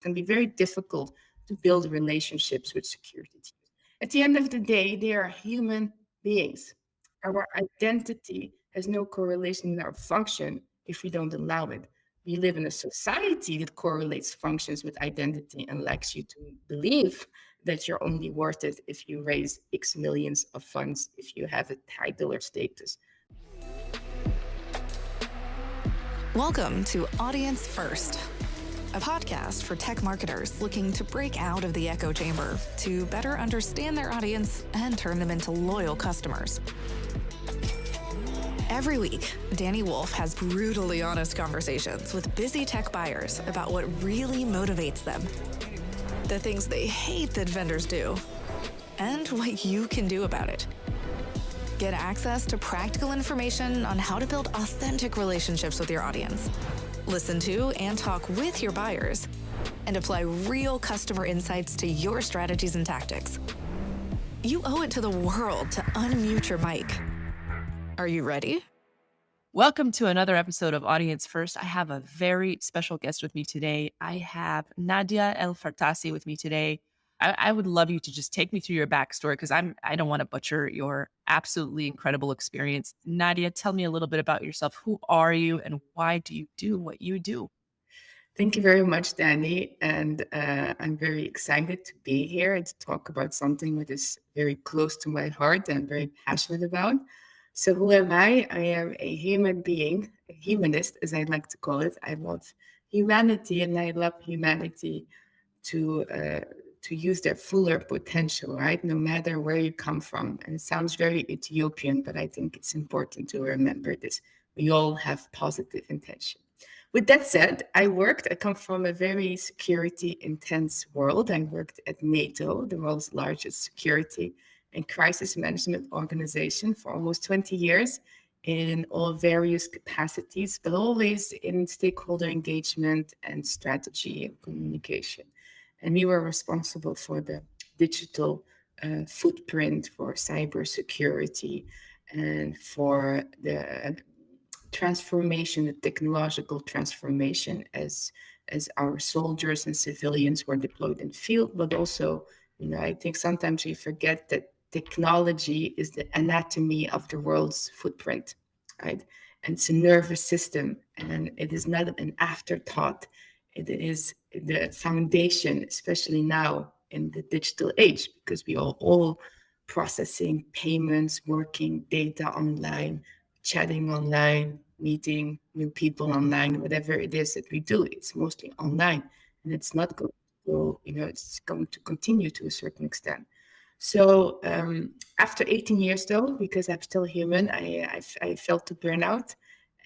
It can be very difficult to build relationships with security teams. At the end of the day, they are human beings. Our identity has no correlation with our function if we don't allow it. We live in a society that correlates functions with identity and likes you to believe that you're only worth it if you raise X millions of funds, if you have a title or status. Welcome to Audience First, a podcast for tech marketers looking to break out of the echo chamber to better understand their audience and turn them into loyal customers. Every week, Danny Wolf has brutally honest conversations with busy tech buyers about what really motivates them, the things they hate that vendors do, and what you can do about it. Get access to practical information on how to build authentic relationships with your audience. Listen to and talk with your buyers, and apply real customer insights to your strategies and tactics. You owe it to the world to unmute your mic. Are you ready? Welcome to another episode of Audience First. I have a very special guest with me today. I have Nadja Fertasi with me today. I would love you to just take me through your backstory because I don't want to butcher your absolutely incredible experience. Nadja, tell me a little bit about yourself. Who are you and why do you do what you do? Thank you very much, Danny. And I'm very excited to be here and to talk about something that is very close to my heart and very passionate about. So, who am I? I am a human being, a humanist, as I like to call it. I love humanity and I love humanity to uh, to use their fuller potential, right? No matter where you come from. And it sounds very Ethiopian, but I think it's important to remember this. We all have positive intention. With that said, I come from a very security intense world. I worked at NATO, the world's largest security and crisis management organization, for almost 20 years in all various capacities, but always in stakeholder engagement and strategy and communication. And we were responsible for the digital footprint for cybersecurity and for the transformation, the technological transformation as our soldiers and civilians were deployed in the field, but also, I think sometimes we forget that technology is the anatomy of the world's footprint, right? And it's a nervous system, and it is not an afterthought. It is the foundation, especially now in the digital age, because we are all processing payments, working data online, chatting online, meeting new people online, whatever it is that we do, it's mostly online, and it's not going to go, it's going to continue to a certain extent. So after 18 years, though, because I'm still human, I felt the burnout,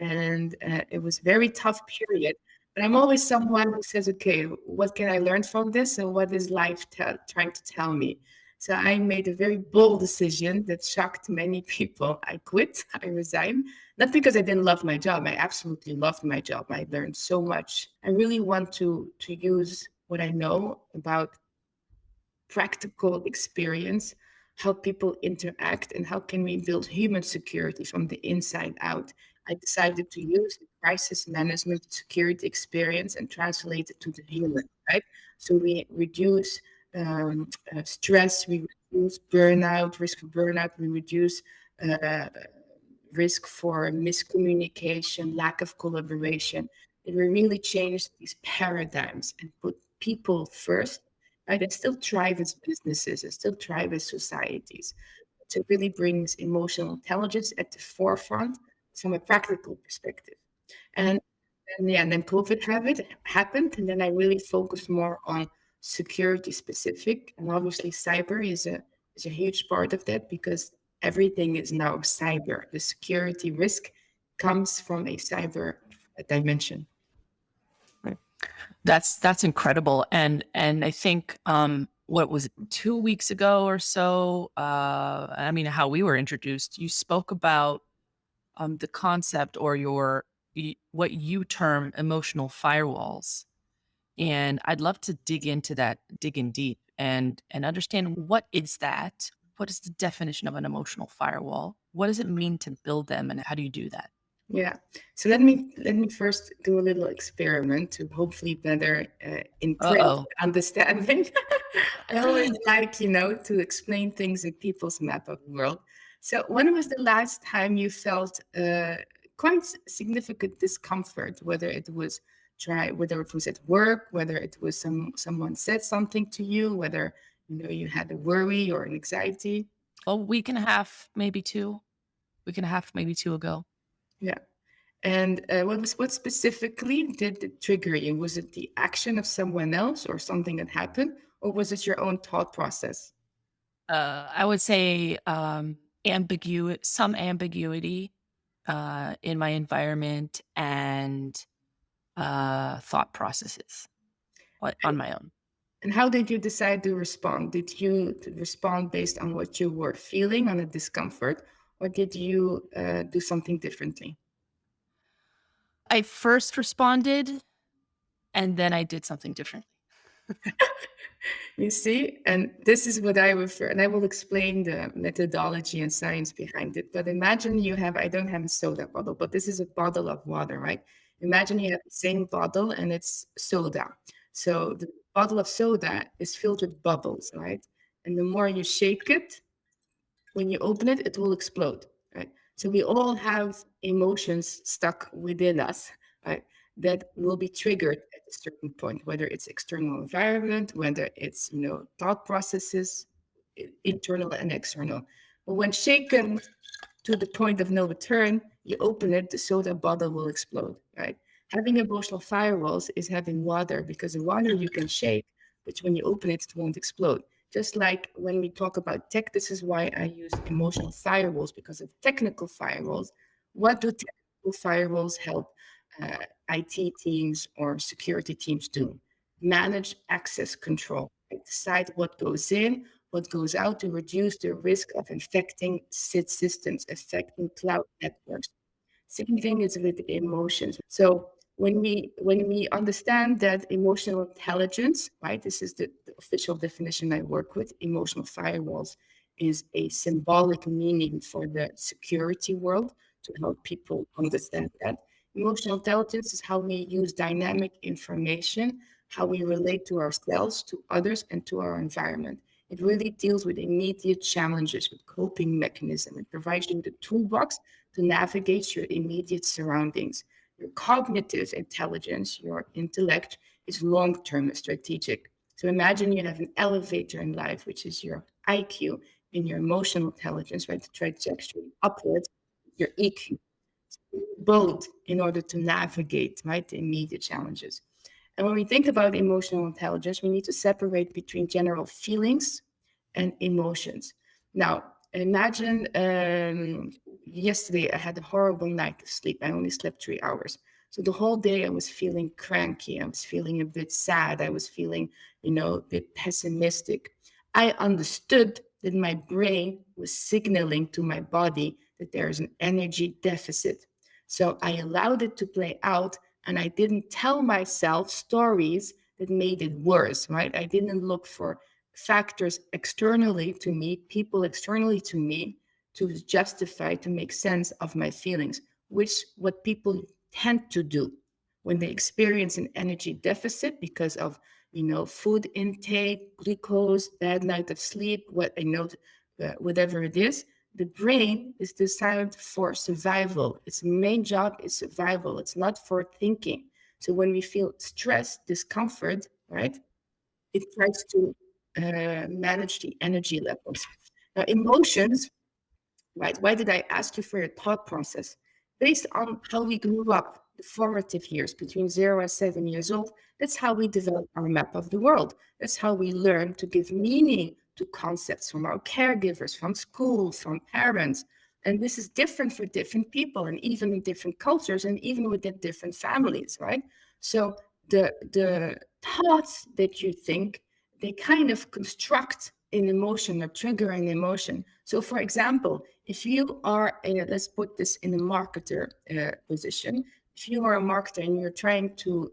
and it was a very tough period. But I'm always someone who says, okay, what can I learn from this, and what is life trying to tell me? So I made a very bold decision that shocked many people. I quit. I resigned. Not because I didn't love my job. I absolutely loved my job. I learned so much. I really want to use what I know about practical experience, how people interact, and how can we build human security from the inside out. I decided to use the crisis management security experience and translate it to the human, right? So we reduce stress, we reduce burnout, risk of burnout, we reduce uh, risk for miscommunication, lack of collaboration. And we really changed these paradigms and put people first, right? And still thrive as businesses and still thrive as societies. To really brings emotional intelligence at the forefront from a practical perspective. And and then happened, and then I really focused more on security specific, and obviously cyber is a huge part of that because everything is now cyber. The security risk comes from a cyber dimension. Right. That's incredible. And I think what was it, 2 weeks ago or so, how we were introduced, you spoke about the concept or what you term emotional firewalls. And I'd love to dig into that, dig in deep and understand what is that? What is the definition of an emotional firewall? What does it mean to build them and how do you do that? Yeah. So let me first do a little experiment to hopefully better imprint Uh-oh. understanding. I always like, to explain things in people's map of the world. So when was the last time you felt quite significant discomfort, whether it was at work, whether it was someone said something to you, whether you had a worry or an anxiety? A week and a half, maybe 2. Week and a half, maybe 2 ago. Yeah. And what specifically did it trigger you? Was it the action of someone else or something that happened, or was it your own thought process? I would say, some ambiguity, in my environment and, thought processes, on my own. And how did you decide to respond? Did you respond based on what you were feeling on the discomfort, or did you do something differently? I first responded, and then I did something differently. You see, and this is what I refer, and I will explain the methodology and science behind it. But imagine I don't have a soda bottle, but this is a bottle of water, right? Imagine you have the same bottle and it's soda. So the bottle of soda is filled with bubbles, right? And the more you shake it, when you open it, it will explode, right? So we all have emotions stuck within us, right? That will be triggered at a certain point, whether it's external environment, whether it's thought processes, internal and external. But when shaken to the point of no return, you open it, the soda bottle will explode, right? Having emotional firewalls is having water because the water you can shake, but when you open it, it won't explode. Just like when we talk about tech, this is why I use emotional firewalls because of technical firewalls. What do technical firewalls help IT teams or security teams do? Manage access control, decide what goes in, what goes out to reduce the risk of infecting systems, affecting cloud networks. Same thing is with emotions. So when we understand that emotional intelligence, right? This is the official definition I work with. Emotional firewalls is a symbolic meaning for the security world to help people understand that. Emotional intelligence is how we use dynamic information, how we relate to ourselves, to others, and to our environment. It really deals with immediate challenges, with coping mechanism. It provides you the toolbox to navigate your immediate surroundings. Your cognitive intelligence, your intellect, is long term and strategic. So imagine you have an elevator in life, which is your IQ, and your emotional intelligence, right? The trajectory upwards, your EQ. Both in order to navigate, right, the immediate challenges. And when we think about emotional intelligence, we need to separate between general feelings and emotions. Now, imagine yesterday I had a horrible night of sleep. I only slept 3 hours. So the whole day I was feeling cranky. I was feeling a bit sad. I was feeling, a bit pessimistic. I understood that my brain was signaling to my body that there is an energy deficit. So I allowed it to play out and I didn't tell myself stories that made it worse, right? I didn't look for factors externally to me, people externally to me to justify, to make sense of my feelings, which what people tend to do when they experience an energy deficit because of food intake, glucose, bad night of sleep, whatever it is. The brain is designed for survival. Its main job is survival. It's not for thinking. So when we feel stress, discomfort, right, it tries to manage the energy levels. Now, emotions, right? Why did I ask you for your thought process? Based on how we grew up, the formative years between 0 and 7 years old, that's how we develop our map of the world. That's how we learn to give meaning to concepts from our caregivers, from school, from parents. And this is different for different people and even in different cultures and even within different families, right? So the thoughts that you think, they kind of construct an emotion or trigger an emotion. So, for example, if you are let's put this in a marketer position. If you are a marketer and you're trying to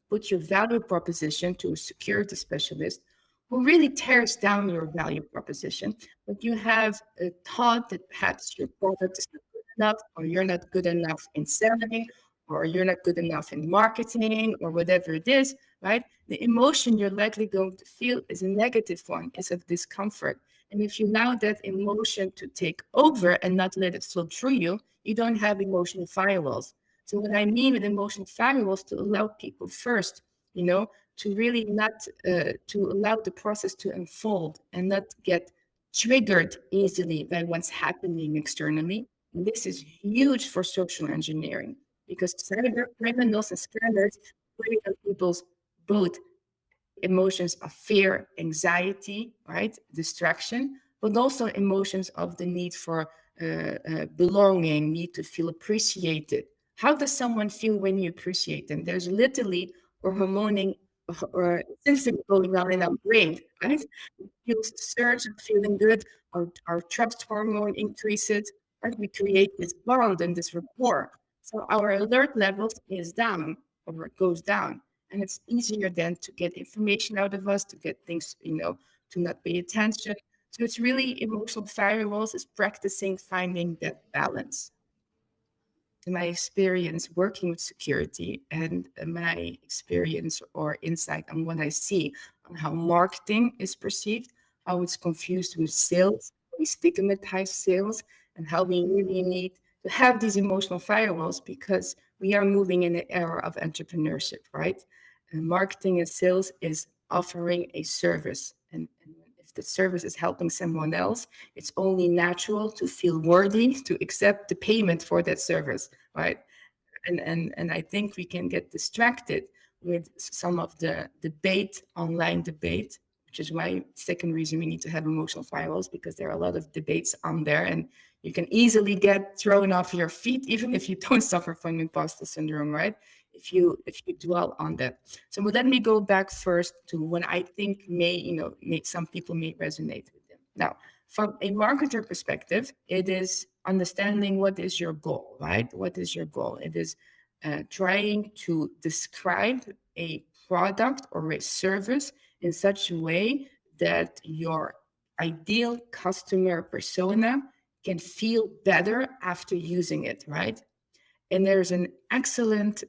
put your value proposition to a security specialist who really tears down your value proposition, but you have a thought that perhaps your product is not good enough, or you're not good enough in selling, or you're not good enough in marketing, or whatever it is, right? The emotion you're likely going to feel is a negative one, is of discomfort. And if you allow that emotion to take over and not let it flow through you, you don't have emotional firewalls. So what I mean with emotional firewalls, to allow people first, to really not to allow the process to unfold and not get triggered easily by what's happening externally. And this is huge for social engineering because cyber criminals and scammers play on people's both emotions of fear, anxiety, right, distraction, but also emotions of the need for belonging, need to feel appreciated. How does someone feel when you appreciate them? There's literally a hormoning or system going on in our brain, right? It feels the surge of feeling good, our trust hormone increases, right? We create this bond and this rapport. So our alert levels is down or it goes down. And it's easier then to get information out of us, to get things, to not pay attention. So it's really emotional firewalls is practicing finding that balance. In my experience working with security and my experience or insight on what I see on how marketing is perceived, how it's confused with sales, we stigmatize sales, and how we really need to have these emotional firewalls because we are moving in the era of entrepreneurship, right? And marketing and sales is offering a service. And if the service is helping someone else, it's only natural to feel worthy to accept the payment for that service, right? And I think we can get distracted with some of the debate, online debate, which is why second reason we need to have emotional firewalls because there are a lot of debates on there and you can easily get thrown off your feet even if you don't suffer from imposter syndrome, right? If you dwell on that. So let me go back first to what I think may some people may resonate with them. Now, from a marketer perspective, it is understanding what is your goal, right? What is your goal? It is trying to describe a product or a service in such a way that your ideal customer persona can feel better after using it, right? And there's an excellent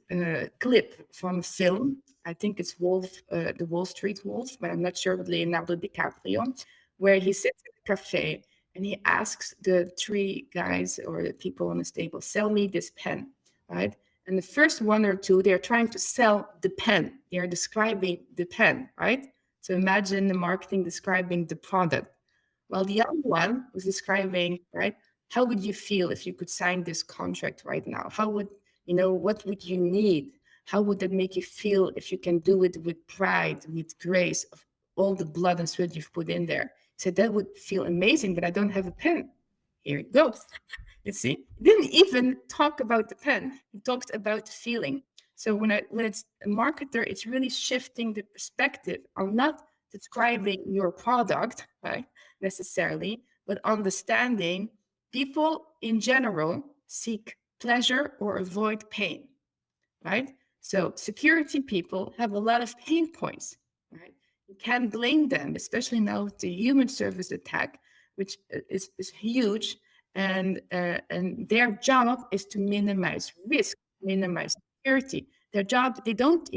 clip from a film. I think it's the Wall Street Wolf, but I'm not sure with Leonardo DiCaprio, where he sits in a cafe and he asks the three guys or the people on the table, sell me this pen, right? And the first one or two, they're trying to sell the pen. They're describing the pen, right? So imagine the marketing describing the product. Well, the other one was describing, right? How would you feel if you could sign this contract right now? What would you need? How would that make you feel if you can do it with pride, with grace, of all the blood and sweat you've put in there? So that would feel amazing, but I don't have a pen. Here it goes. You see, he didn't even talk about the pen. He talked about the feeling. So when it's a marketer, it's really shifting the perspective on not describing your product, right, necessarily, but understanding people in general seek pleasure or avoid pain, right? So security people have a lot of pain points, right? You can't blame them, especially now with the human service attack, which is huge. And their job is to minimize risk, minimize security. Their job, they don't,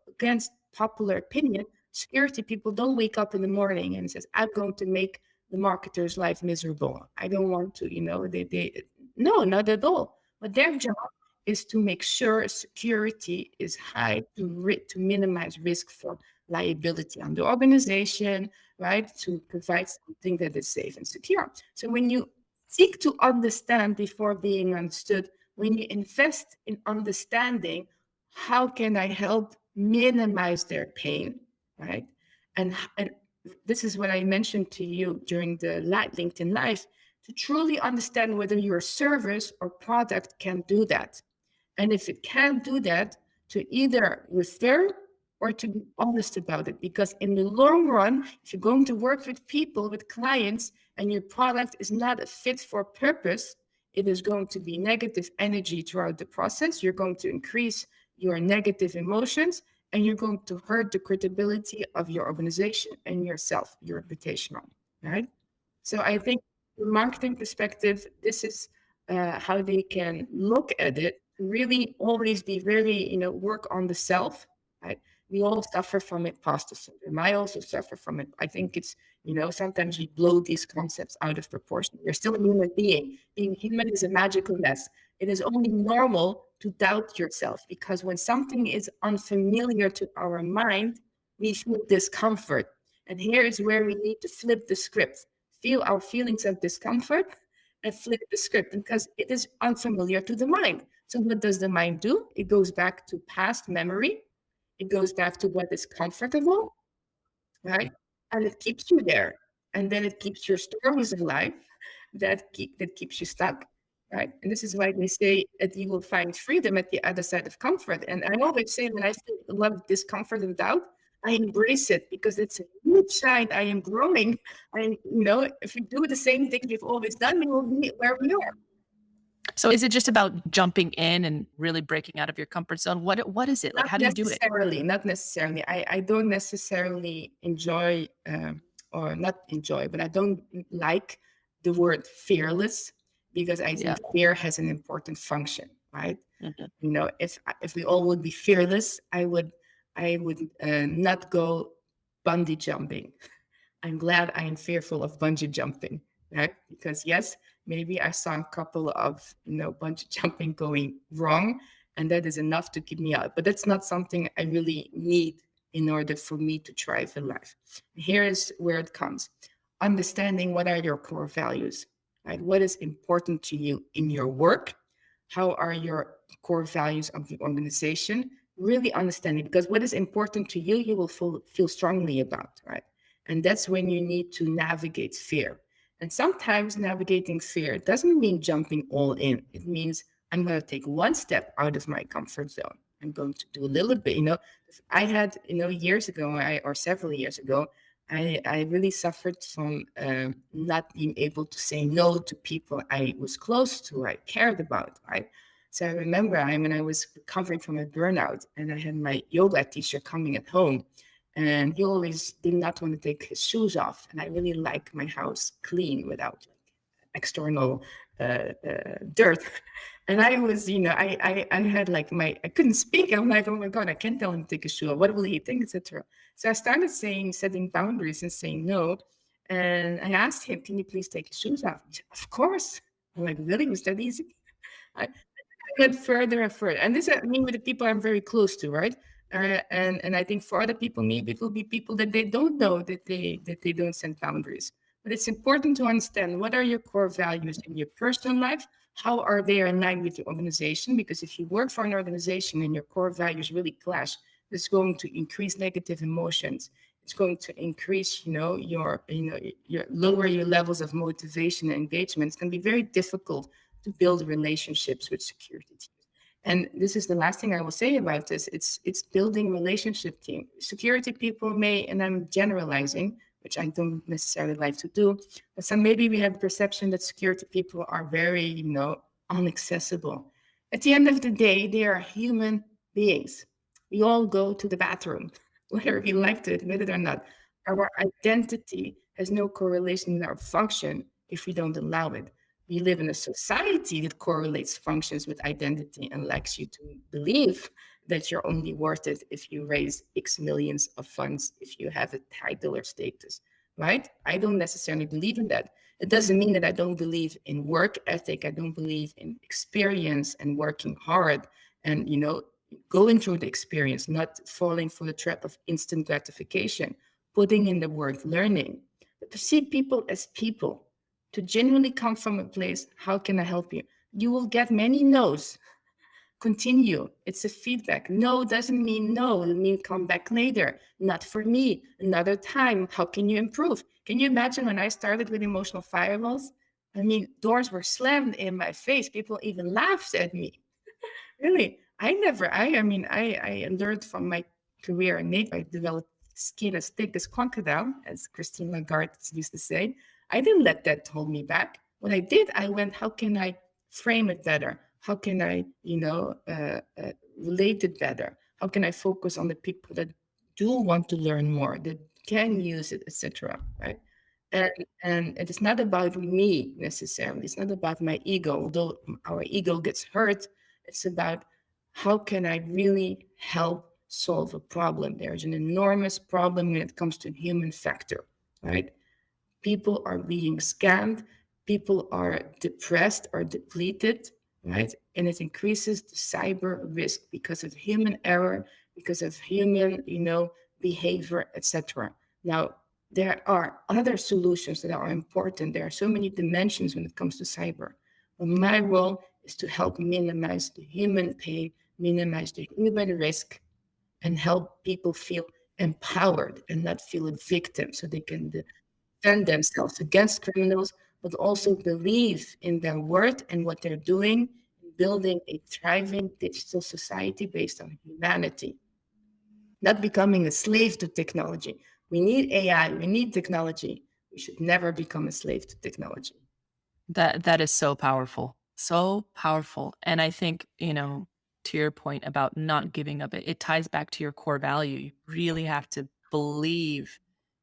against popular opinion, security people don't wake up in the morning and says, I'm going to make the marketer's life miserable. I don't want to, no, not at all. But their job is to make sure security is high to minimize risk for liability on the organization, right? To provide something that is safe and secure. So when you seek to understand before being understood, when you invest in understanding, how can I help minimize their pain, right? And this is what I mentioned to you during the LinkedIn Live, to truly understand whether your service or product can do that. And if it can't do that, to either refer or to be honest about it. Because in the long run, if you're going to work with people, with clients, and your product is not a fit for purpose, it is going to be negative energy throughout the process. You're going to increase your negative emotions, and you're going to hurt the credibility of your organization and yourself, your reputation, right? So I think from a marketing perspective, this is how they can look at it, really always be very, work on the self, right? We all suffer from imposter syndrome. I also suffer from it. I think it's, sometimes we blow these concepts out of proportion. You're still a human being. Being human is a magical mess. It is only normal to doubt yourself, because when something is unfamiliar to our mind, we feel discomfort. And here is where we need to flip the script, feel our feelings of discomfort and flip the script, because it is unfamiliar to the mind. So what does the mind do? It goes back to past memory. It goes back to what is comfortable, right? And it keeps you there. And then it keeps your stories alive that keeps you stuck, right? And this is why they say that you will find freedom at the other side of comfort. And I always say, when I feel a lot of discomfort and doubt, I embrace it, because it's a huge sign I am growing. And, if we do the same things we've always done, we will be where we are. So is it just about jumping in and really breaking out of your comfort zone? What is it? Like, how do you do it? Not necessarily. I don't necessarily enjoy, or not enjoy, but I don't like the word fearless, because I think fear has an important function, right? Mhm. If we all would be fearless, I would not go bungee jumping. I'm glad I am fearful of bungee jumping, right? Because yes, maybe I saw a couple of, bungee jumping going wrong, and that is enough to keep me out. But that's not something I really need in order for me to thrive in life. Here is where it comes. Understanding what are your core values, right? What is important to you in your work? How are your core values of the organization? Really understanding, because what is important to you, you will feel strongly about, right? And that's when you need to navigate fear. And sometimes navigating fear doesn't mean jumping all in. It means I'm going to take one step out of my comfort zone. I'm going to do a little bit. I had, years ago, or several years ago, I really suffered from not being able to say no to people I was close to, I cared about, right? So I remember when I was recovering from a burnout, and I had my yoga teacher coming at home, and he always did not want to take his shoes off. And I really like my house clean without external dirt. And I was, I had like I couldn't speak. I'm like, oh my God, I can't tell him to take his shoe off. What will he think, etc. So I started setting boundaries and saying no. And I asked him, can you please take his shoes off? He said, of course. I'm like, really? Was that easy? I, get further and further. And this, I mean, with the people I'm very close to, right? And I think for other people, maybe it will be people that they don't know that they don't set boundaries. But it's important to understand, what are your core values in your personal life? How are they in line with your organization? Because if you work for an organization and your core values really clash, it's going to increase negative emotions. It's going to increase, your lower your levels of motivation and engagement. It's going to be very difficult to build relationships with security teams. And this is the last thing I will say about this. It's building relationship team. Security people may, and I'm generalizing, which I don't necessarily like to do, but some maybe we have perception that security people are very, inaccessible. At the end of the day, they are human beings. We all go to the bathroom, whether we like to admit it or not. Our identity has no correlation with our function if we don't allow it. We live in a society that correlates functions with identity and likes you to believe that you're only worth it if you raise X millions of funds, if you have a title or status, right? I don't necessarily believe in that. It doesn't mean that I don't believe in work ethic. I don't believe in experience and working hard and, going through the experience, not falling for the trap of instant gratification, putting in the work, learning. But to see people as people, to genuinely come from a place, how can I help you? You will get many no's. Continue. It's a feedback. No doesn't mean no. It means come back later. Not for me. Another time. How can you improve? Can you imagine when I started with emotional firewalls? I mean, doors were slammed in my face. People even laughed at me. Really, I learned from my career in NATO. I developed skin as thick as crocodile, as Christine Lagarde used to say. I didn't let that hold me back. What I did, I went, how can I frame it better? How can I, relate it better? How can I focus on the people that do want to learn more, that can use it, etc. Right? And, and it is not about me necessarily. It's not about my ego, although our ego gets hurt. It's about how can I really help solve a problem? There's an enormous problem when it comes to human factor, right? People are being scammed, people are depressed or depleted, right? And it increases the cyber risk because of human error, because of human, behavior, etc. Now, there are other solutions that are important. There are so many dimensions when it comes to cyber. But my role is to help minimize the human pain, minimize the human risk, and help people feel empowered and not feel a victim so they can defend themselves against criminals, but also believe in their worth and what they're doing, building a thriving digital society based on humanity, not becoming a slave to technology. We need AI, we need technology. We should never become a slave to technology. That is so powerful. So powerful. And I think, to your point about not giving up, it ties back to your core value. You really have to believe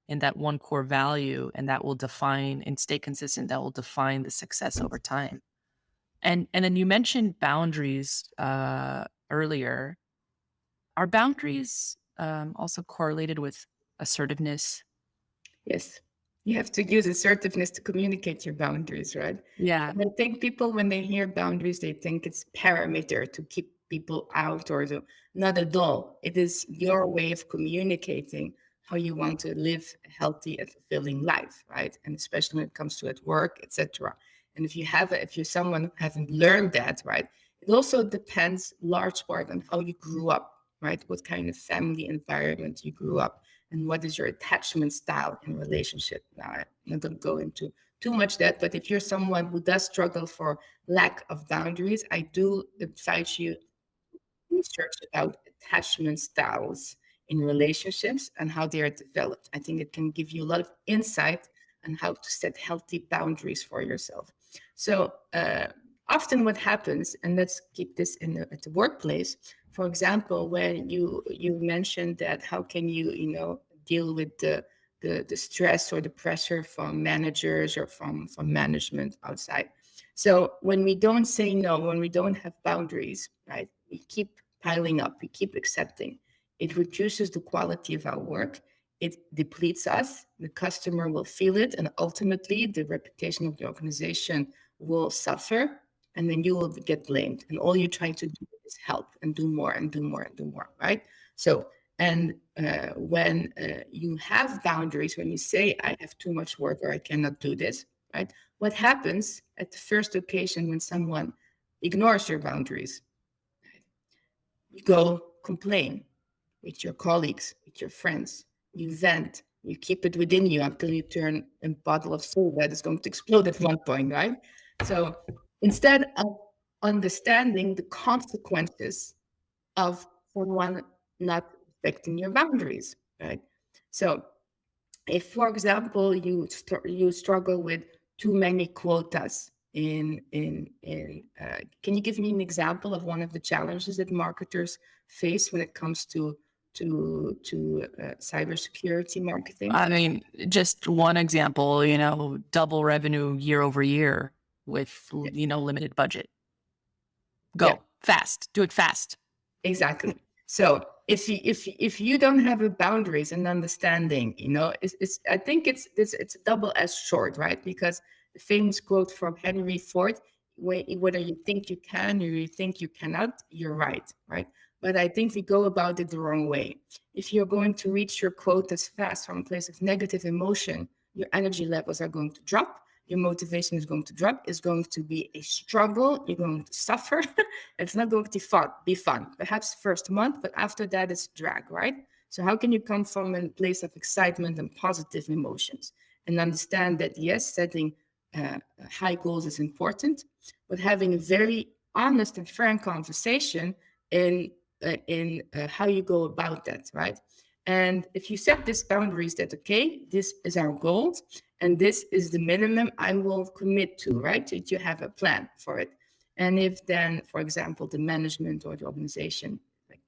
in that one core value, and that will define and stay consistent. That will define the success over time. And then you mentioned boundaries earlier. Are boundaries also correlated with assertiveness? Yes. You have to use assertiveness to communicate your boundaries, right? Yeah. And I think people, when they hear boundaries, they think it's parameter to keep people out or to, not at all. It is your way of communicating how you want to live a healthy and fulfilling life, right? And especially when it comes to at work, etc. And if you're someone who hasn't learned that, right, it also depends large part on how you grew up, right? What kind of family environment you grew up and what is your attachment style in relationship. Now, I'm not going to go into too much that, but if you're someone who does struggle for lack of boundaries, I do advise you research about attachment styles in relationships and how they are developed. I think it can give you a lot of insight on how to set healthy boundaries for yourself. So often what happens, and let's keep this at the workplace. For example, when you mentioned that how can you deal with the stress or the pressure from managers or from management outside. So when we don't say no, when we don't have boundaries, right, we keep piling up, we keep accepting. It reduces the quality of our work. It depletes us. The customer will feel it, and ultimately, the reputation of the organization will suffer. And then you will get blamed. And all you're trying to do is help and do more and do more and do more, right? So, and when you have boundaries, when you say, I have too much work or I cannot do this, right? What happens at the first occasion when someone ignores your boundaries? You go complain with your colleagues, with your friends. You vent. You keep it within you until you turn a bottle of soda that is going to explode at one point, right? So instead of understanding the consequences of someone not respecting your boundaries, right? So if, for example, you struggle with too many quotas can you give me an example of one of the challenges that marketers face when it comes to cybersecurity marketing? I mean, just one example, double revenue year over year with, limited budget. Yeah. Go fast, do it fast. Exactly. So if you don't have a boundaries and understanding, I think it's a double-edged sword, right? Because the famous quote from Henry Ford, whether you think you can or you think you cannot, you're right, right? But I think we go about it the wrong way. If you're going to reach your quotas fast from a place of negative emotion, your energy levels are going to drop. Your motivation is going to drop. It's going to be a struggle. You're going to suffer. It's not going to be fun. Perhaps first month, but after that, it's drag, right? So how can you come from a place of excitement and positive emotions and understand that, yes, setting high goals is important, but having a very honest and frank conversation in how you go about that, right? And if you set these boundaries that, okay, this is our goal and this is the minimum I will commit to, right? That you have a plan for it. And if then, for example, the management or the organization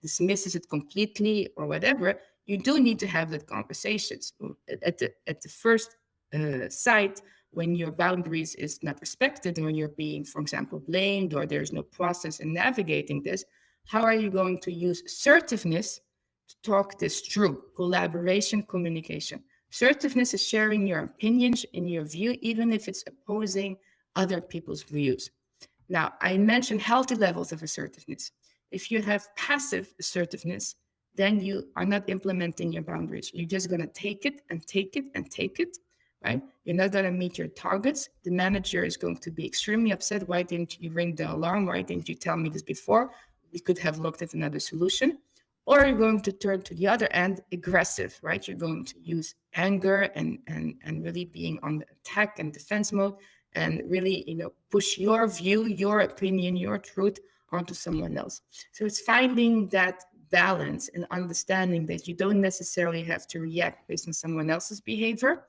dismisses it completely or whatever, you do need to have that conversations at the first side, when your boundaries is not respected, or you're being, for example, blamed, or there's no process in navigating this, how are you going to use assertiveness to talk this through? Collaboration, communication. Assertiveness is sharing your opinions and your view, even if it's opposing other people's views. Now, I mentioned healthy levels of assertiveness. If you have passive assertiveness, then you are not implementing your boundaries. You're just going to take it and take it and take it, right? You're not going to meet your targets. The manager is going to be extremely upset. Why didn't you ring the alarm? Why didn't you tell me this before? We could have looked at another solution. Or you're going to turn to the other end, aggressive, right? You're going to use anger and really being on the attack and defense mode, and really, push your view, your opinion, your truth onto someone else. So it's finding that balance and understanding that you don't necessarily have to react based on someone else's behavior.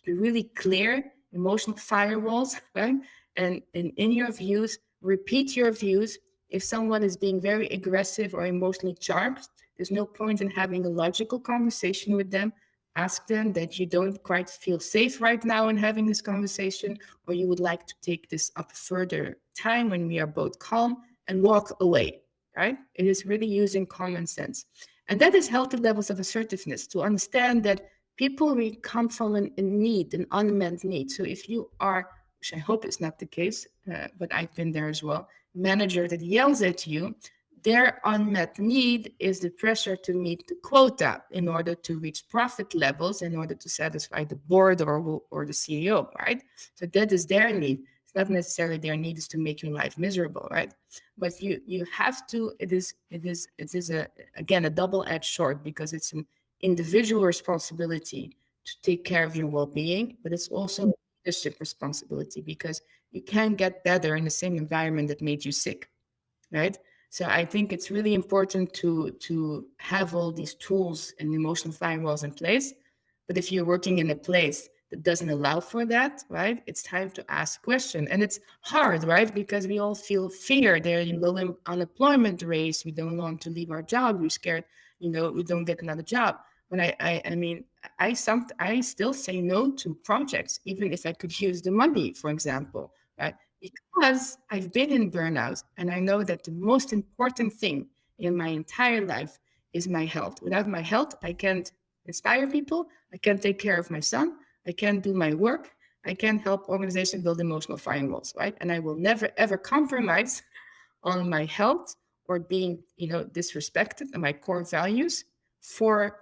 Be really clear, emotional firewalls, right? And in your views, repeat your views. If someone is being very aggressive or emotionally charged, there's no point in having a logical conversation with them. Ask them that you don't quite feel safe right now in having this conversation, or you would like to take this up further time when we are both calm, and walk away, right? It is really using common sense. And that is healthy levels of assertiveness, to understand that people really come from a need, an unmet need. So if you are, which I hope is not the case, but I've been there as well, manager that yells at you, their unmet need is the pressure to meet the quota in order to reach profit levels, in order to satisfy the board or the CEO, right? So that is their need. It's not necessarily their need is to make your life miserable, right? But you have to. It is again a double-edged sword, because it's an individual responsibility to take care of your well-being, but it's also a leadership responsibility, because you can't get better in the same environment that made you sick, right? So I think it's really important to have all these tools and emotional firewalls in place. But if you're working in a place that doesn't allow for that, right, it's time to ask questions. And it's hard, right, because we all feel fear. There's low unemployment rates. We don't want to leave our job. We're scared, we don't get another job. But I mean, I still say no to projects, even if I could use the money, for example, right? Because I've been in burnout, and I know that the most important thing in my entire life is my health. Without my health, I can't inspire people. I can't take care of my son. I can't do my work. I can't help organizations build emotional firewalls, right? And I will never, ever compromise on my health or being, disrespected and my core values for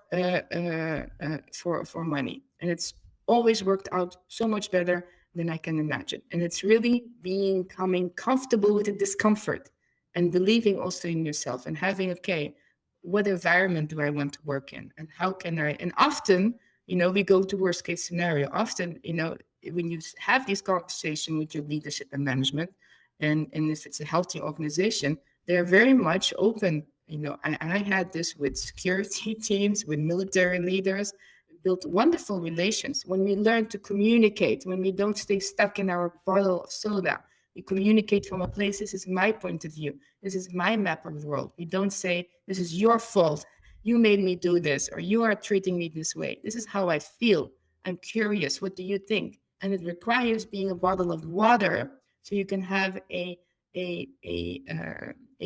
money. And it's always worked out so much better than I can imagine. And it's really becoming comfortable with the discomfort, and believing also in yourself, and having, okay, what environment do I want to work in, and how can I? And often, we go to worst case scenario. Often, when you have this conversation with your leadership and management, and if it's a healthy organization, they're very much open. I had this with security teams, with military leaders, built wonderful relations. When we learn to communicate, when we don't stay stuck in our bottle of soda, we communicate from a place, this is my point of view. This is my map of the world. We don't say, this is your fault. You made me do this, or you are treating me this way. This is how I feel. I'm curious. What do you think? And it requires being a bottle of water, so you can have a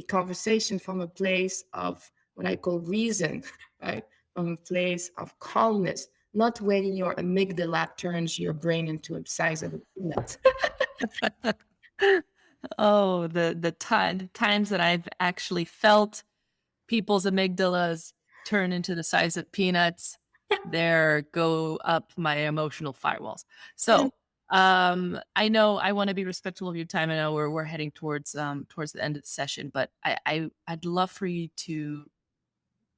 conversation from a place of what I call reason, right? From a place of calmness, not when your amygdala turns your brain into a size of a peanut. Oh, the times that I've actually felt people's amygdalas turn into the size of peanuts, there go up my emotional firewalls. So I know I want to be respectful of your time. I know we're heading towards the end of the session, but I'd love for you to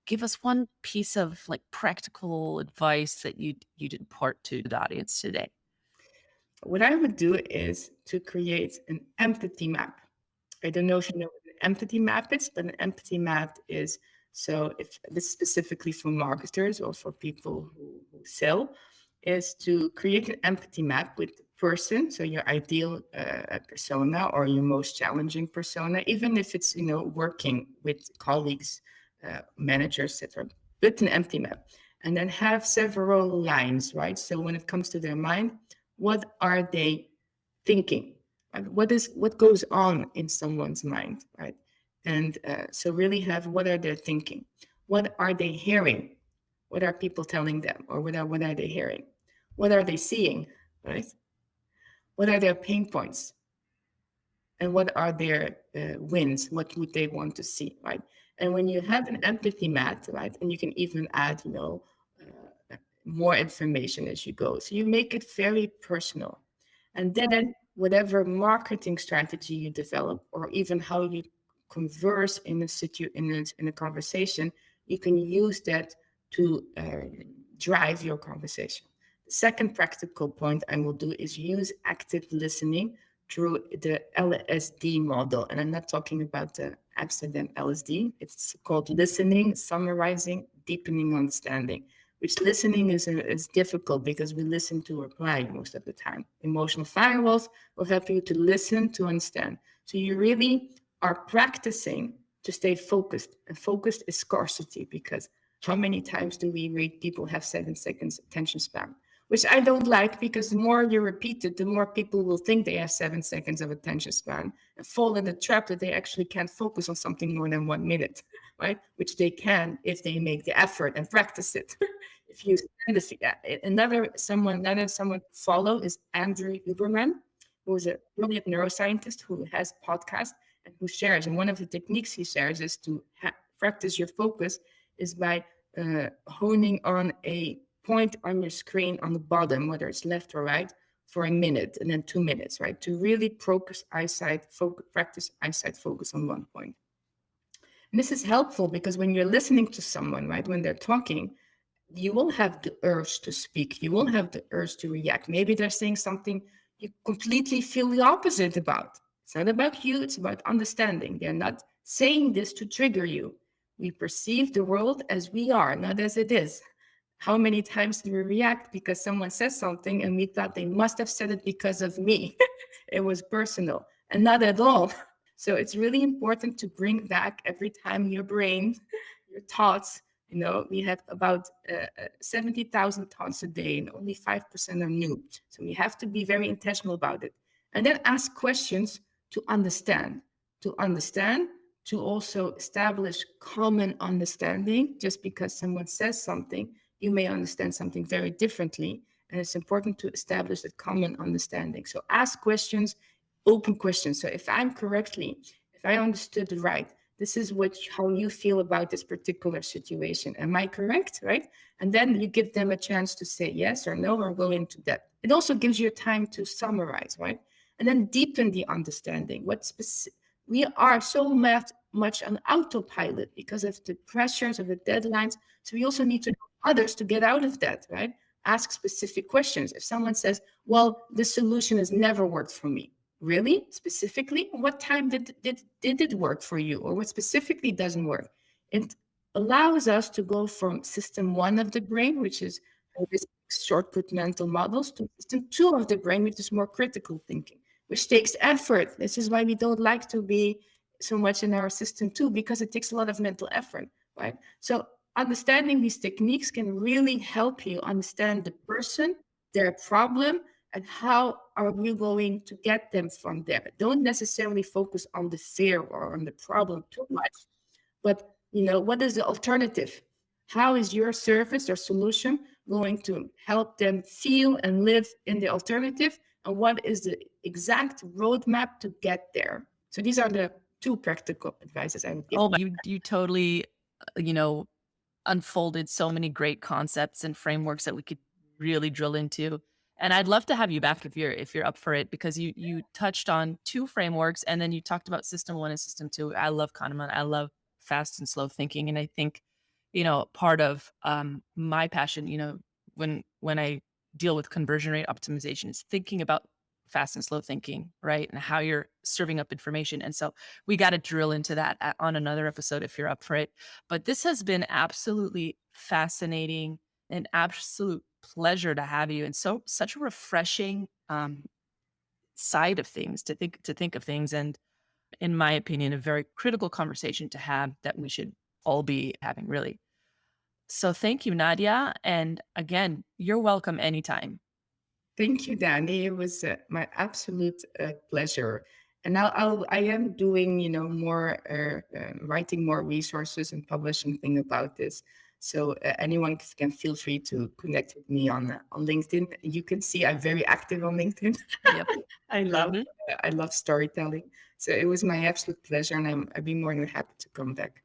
give us one piece of like practical advice that you'd impart to the audience today. What I would do is to create an empathy map. I don't know if you know what an empathy map is, but an empathy map is, so if this is specifically for marketers or for people who sell, is to create an empathy map with the person, so your ideal persona or your most challenging persona, even if it's, working with colleagues, managers, etc. With an empathy map. and then have several lines, right? So when it comes to their mind, what are they thinking? Right? What goes on in someone's mind, right? And so really have what are they thinking? What are they hearing? What are people telling them, or what are they hearing? What are they seeing, right? What are their pain points? And what are their wins? What would they want to see, right? And when you have an empathy mat, right, and you can even add, more information as you go. So you make it very personal. And then whatever marketing strategy you develop, or even how you converse in a conversation, you can use that to drive your conversation. The second practical point I will do is use active listening through the LSD model. And I'm not talking about the Amsterdam LSD. It's called listening, summarizing, deepening understanding, which listening is difficult because we listen to reply most of the time. Emotional firewalls will help you to listen to understand. So you really are practicing to stay focused. And focused is scarcity, because how many times do we read people have 7 seconds attention span? Which I don't like, because the more you repeat it, the more people will think they have 7 seconds of attention span and fall in the trap that they actually can't focus on something more than 1 minute, right? Which they can if they make the effort and practice it. If you send this, another someone to follow is Andrew Huberman, who is a brilliant neuroscientist who has podcast and who shares. And one of the techniques he shares is to practice your focus is by honing on a point on your screen on the bottom, whether it's left or right, for a minute and then 2 minutes, right? To really practice eyesight focus on one point. And this is helpful because when you're listening to someone, right, when they're talking, you will have the urge to speak. You will have the urge to react. Maybe they're saying something you completely feel the opposite about. It's not about you, it's about understanding. They're not saying this to trigger you. We perceive the world as we are, not as it is. How many times do we react because someone says something and we thought they must have said it because of me? It was personal, and not at all. So it's really important to bring back every time your brain, your thoughts, we have about 70,000 thoughts a day, and only 5% are new. So we have to be very intentional about it. And then ask questions to understand, to also establish common understanding. Just because someone says something, you may understand something very differently. And it's important to establish that common understanding. So ask questions, open questions. So if I understood it right, this is how you feel about this particular situation. Am I correct? Right? And then you give them a chance to say yes or no, or go into depth. It also gives you time to summarize, right? And then deepen the understanding. We are so much on autopilot because of the pressures of the deadlines. So we also need to know others to get out of that, right? Ask specific questions. If someone says, well, this solution has never worked for me. Really? Specifically? What time did it work for you? Or what specifically doesn't work? It allows us to go from system 1 of the brain, which is this shortcut mental models, to system 2 of the brain, which is more critical thinking, which takes effort. This is why we don't like to be so much in our system 2, because it takes a lot of mental effort, right? So understanding these techniques can really help you understand the person, their problem, and how are you going to get them from there. Don't necessarily focus on the fear or on the problem too much, but what is the alternative? How is your service or solution going to help them feel and live in the alternative? And what is the exact roadmap to get there? So these are the 2 practical advices I would give. Oh, you totally, you know, unfolded so many great concepts and frameworks that we could really drill into. And I'd love to have you back if you're up for it, because you touched on 2 frameworks, and then you talked about system 1 and system 2. I love Kahneman. I love fast and slow thinking. And I think, part of my passion, when I deal with conversion rate optimization, is thinking about fast and slow thinking, right? And how you're serving up information. And so we got to drill into that on another episode if you're up for it. But this has been absolutely fascinating, an absolute pleasure to have you, and such a refreshing side of things to think of things, and in my opinion, a very critical conversation to have that we should all be having, really. So thank you, Nadia. And again, you're welcome anytime. Thank you, Danny. It was my absolute pleasure. And now I am doing, more writing more resources and publishing thing about this. So anyone can feel free to connect with me on LinkedIn. You can see I'm very active on LinkedIn. Yep. I love Hmm. I love storytelling. So it was my absolute pleasure, and I'd be more than happy to come back.